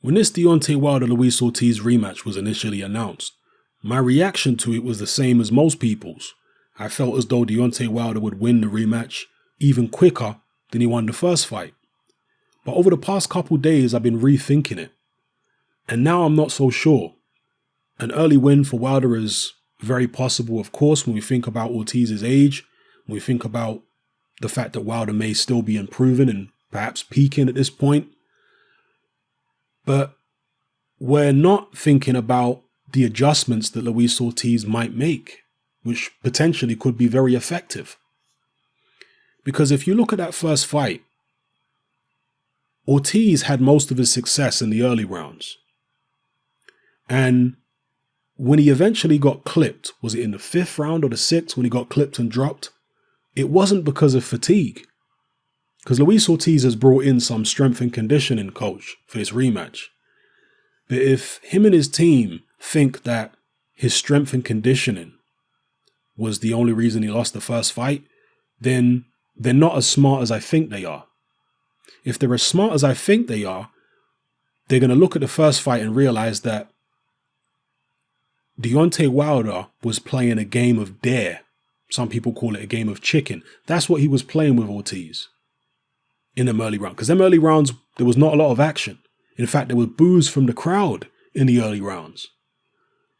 When this Deontay Wilder-Luis Ortiz rematch was initially announced, my reaction to it was the same as most people's. I felt as though Deontay Wilder would win the rematch even quicker than he won the first fight. But over the past couple days, I've been rethinking it. And now I'm not so sure. An early win for Wilder is very possible, of course, when we think about Ortiz's age, when we think about the fact that Wilder may still be improving and perhaps peaking at this point. But we're not thinking about the adjustments that Luis Ortiz might make, which potentially could be very effective. Because if you look at that first fight, Ortiz had most of his success in the early rounds. And when he eventually got clipped, was it in the 5th round or the 6th when he got clipped and dropped? It wasn't because of fatigue. Because Luis Ortiz has brought in some strength and conditioning coach for this rematch. But if him and his team think that his strength and conditioning was the only reason he lost the first fight, then they're not as smart as I think they are. If they're as smart as I think they are, they're going to look at the first fight and realize that Deontay Wilder was playing a game of dare. Some people call it a game of chicken. That's what he was playing with Ortiz in them early rounds. Because them early rounds, there was not a lot of action. In fact, there was boos from the crowd in the early rounds.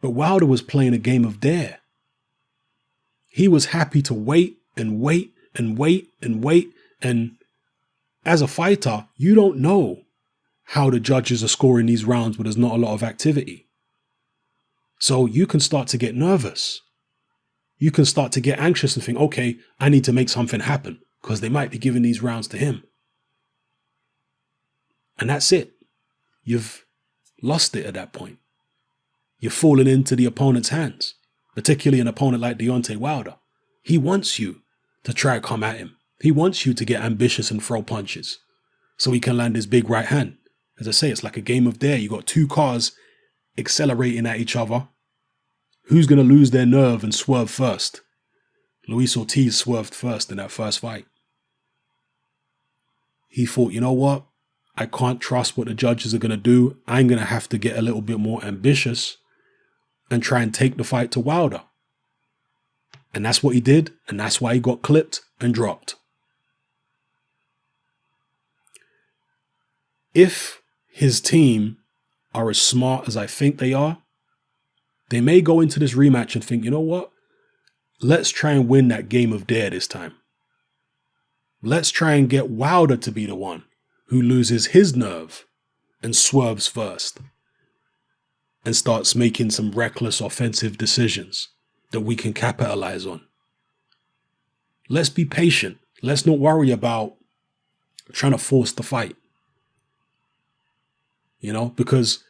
But Wilder was playing a game of dare. He was happy to wait and wait and wait and wait. And as a fighter, you don't know how the judges are scoring these rounds where there's not a lot of activity. So you can start to get nervous. You can start to get anxious and think, okay, I need to make something happen because they might be giving these rounds to him. And that's it. You've lost it at that point. You've fallen into the opponent's hands, particularly an opponent like Deontay Wilder. He wants you to try to come at him. He wants you to get ambitious and throw punches so he can land his big right hand. As I say, it's like a game of dare. You got two cars accelerating at each other. Who's going to lose their nerve and swerve first? Luis Ortiz swerved first in that first fight. He thought, you know what? I can't trust what the judges are going to do. I'm going to have to get a little bit more ambitious and try and take the fight to Wilder. And that's what he did. And that's why he got clipped and dropped. If his team are as smart as I think they are, they may go into this rematch and think, you know what? Let's try and win that game of dare this time. Let's try and get Wilder to be the one who loses his nerve and swerves first and starts making some reckless offensive decisions that we can capitalize on. Let's be patient. Let's not worry about trying to force the fight. You know, because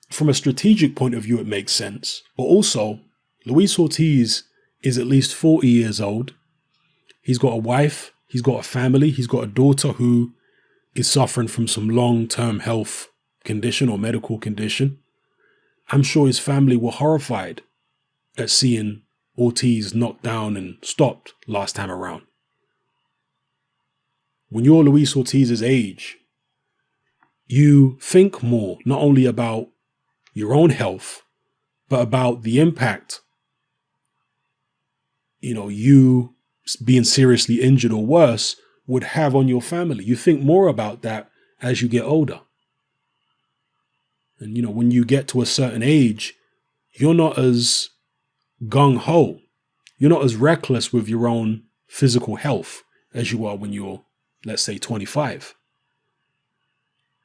from a strategic point of view, it makes sense. But also, Luis Ortiz is at least 40 years old. He's got a wife. He's got a family. He's got a daughter who is suffering from some long-term health condition or medical condition. I'm sure his family were horrified at seeing Ortiz knocked down and stopped last time around. When you're Luis Ortiz's age, you think more, not only about your own health, but about the impact, you being seriously injured or worse would have on your family. You think more about that as you get older. And, when you get to a certain age, you're not as gung-ho. You're not as reckless with your own physical health as you are when you're, let's say, 25.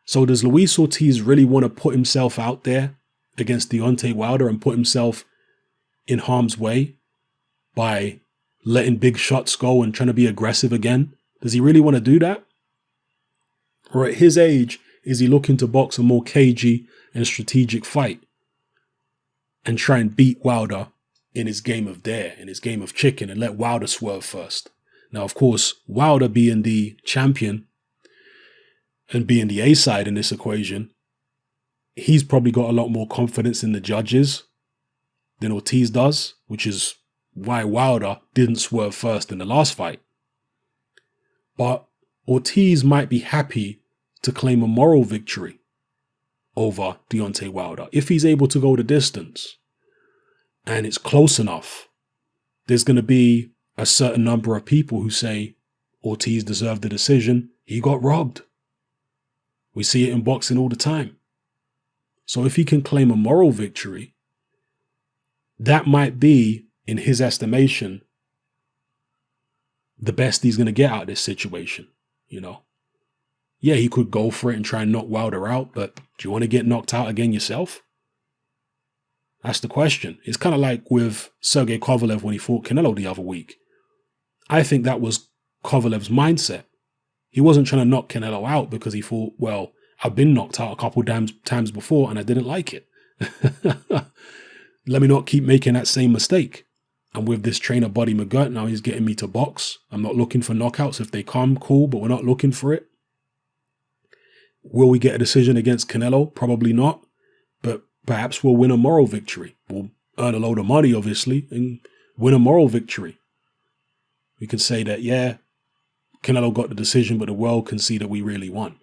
So does Luis Ortiz really want to put himself out there against Deontay Wilder and put himself in harm's way by letting big shots go and trying to be aggressive again? Does he really want to do that? Or at his age, is he looking to box a more cagey and strategic fight and try and beat Wilder in his game of dare, in his game of chicken, and let Wilder swerve first? Now, of course, Wilder being the champion and being the A-side in this equation, he's probably got a lot more confidence in the judges than Ortiz does, which is why Wilder didn't swerve first in the last fight. But Ortiz might be happy to claim a moral victory over Deontay Wilder. If he's able to go the distance and it's close enough, there's going to be a certain number of people who say Ortiz deserved the decision. He got robbed. We see it in boxing all the time. So if he can claim a moral victory, that might be, in his estimation, the best he's going to get out of this situation, you know. Yeah, he could go for it and try and knock Wilder out, but do you want to get knocked out again yourself? That's the question. It's kind of like with Sergey Kovalev when he fought Canelo the other week. I think that was Kovalev's mindset. He wasn't trying to knock Canelo out because he thought, well, I've been knocked out a couple times before and I didn't like it. Let me not keep making that same mistake. And with this trainer, Buddy McGirt, now he's getting me to box. I'm not looking for knockouts. If they come, cool, but we're not looking for it. Will we get a decision against Canelo? Probably not. But perhaps we'll win a moral victory. We'll earn a load of money, obviously, and win a moral victory. We can say that, yeah, Canelo got the decision, but the world can see that we really won.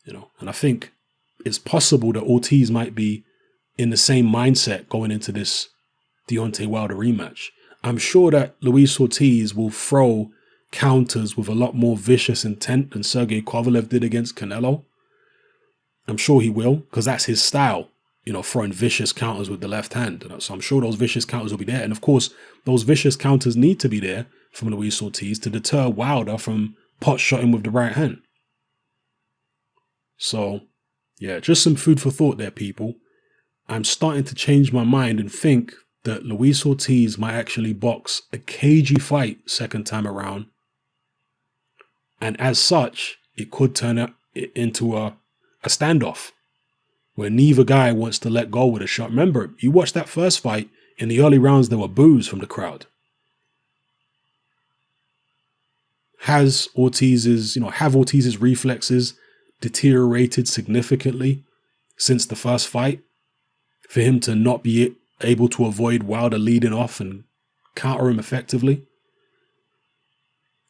You know, and I think it's possible that Ortiz might be in the same mindset going into this Deontay Wilder rematch. I'm sure that Luis Ortiz will throw counters with a lot more vicious intent than Sergey Kovalev did against Canelo. I'm sure he will, because that's his style, you know, throwing vicious counters with the left hand. So I'm sure those vicious counters will be there. And of course, those vicious counters need to be there from Luis Ortiz to deter Wilder from pot-shotting with the right hand. So, yeah, just some food for thought there, people. I'm starting to change my mind and think that Luis Ortiz might actually box a cagey fight second time around. And as such, it could turn into a standoff where neither guy wants to let go with a shot. Remember, you watched that first fight, in the early rounds, there were boos from the crowd. Have Ortiz's reflexes deteriorated significantly since the first fight for him to not be able to avoid Wilder leading off and counter him effectively?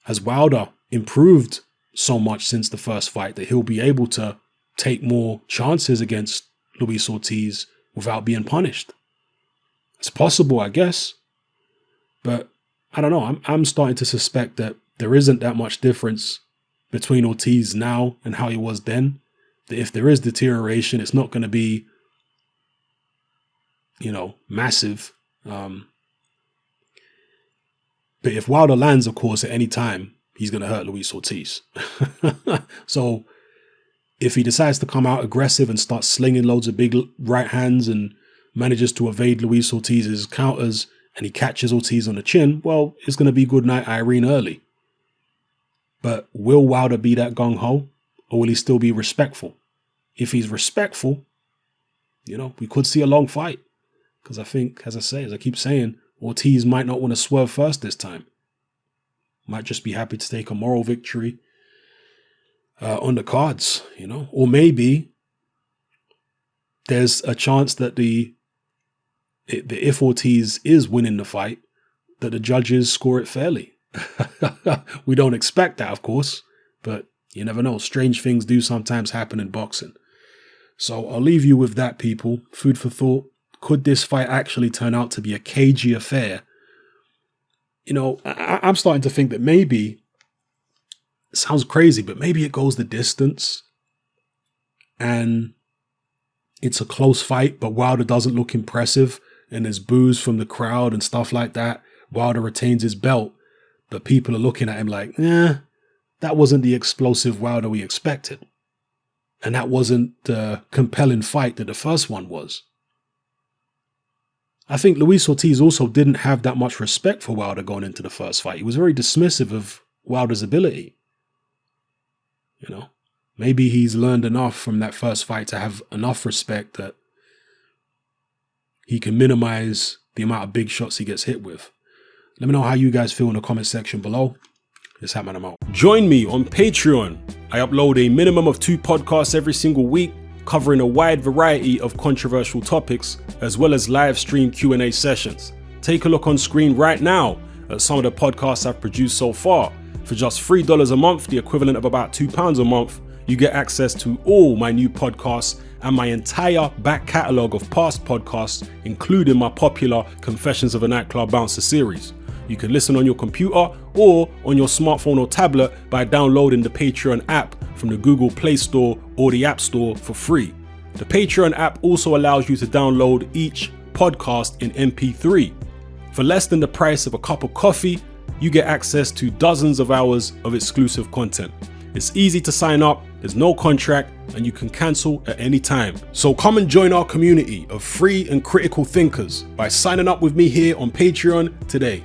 Has Wilder improved so much since the first fight that he'll be able to take more chances against Luis Ortiz without being punished? It's possible, I guess. But I don't know. I'm starting to suspect that there isn't that much difference between Ortiz now and how he was then. That if there is deterioration, it's not going to be, you know, massive. But if Wilder lands, of course, at any time, he's going to hurt Luis Ortiz. So if he decides to come out aggressive and start slinging loads of big right hands and manages to evade Luis Ortiz's counters and he catches Ortiz on the chin, well, it's going to be good night Irene early. But will Wilder be that gung-ho, or will he still be respectful? If he's respectful, you know, we could see a long fight. Because I think, as I keep saying, Ortiz might not want to swerve first this time. Might just be happy to take a moral victory on the cards, you know. Or maybe there's a chance that if Ortiz is winning the fight, that the judges score it fairly. We don't expect that, of course, but you never know. Strange things do sometimes happen in boxing. So I'll leave you with that, people. Food for thought. Could this fight actually turn out to be a cagey affair? You know, I'm starting to think that maybe, it sounds crazy, but maybe it goes the distance and it's a close fight, but Wilder doesn't look impressive and there's boos from the crowd and stuff like that. Wilder retains his belt, but people are looking at him like, that wasn't the explosive Wilder we expected. And that wasn't the compelling fight that the first one was. I think Luis Ortiz also didn't have that much respect for Wilder going into the first fight. He was very dismissive of Wilder's ability. You know, maybe he's learned enough from that first fight to have enough respect that he can minimize the amount of big shots he gets hit with. Let me know how you guys feel in the comment section below. It's Hatman, I'm out. Join me on Patreon. I upload a minimum of 2 podcasts every single week, covering a wide variety of controversial topics, as well as live stream Q&A sessions. Take a look on screen right now at some of the podcasts I've produced so far. For just $3 a month, the equivalent of about £2 a month, you get access to all my new podcasts and my entire back catalogue of past podcasts, including my popular Confessions of a Nightclub Bouncer series. You can listen on your computer or on your smartphone or tablet by downloading the Patreon app from the Google Play Store or the App Store for free. The Patreon app also allows you to download each podcast in MP3. For less than the price of a cup of coffee, you get access to dozens of hours of exclusive content. It's easy to sign up, there's no contract, and you can cancel at any time. So come and join our community of free and critical thinkers by signing up with me here on Patreon today.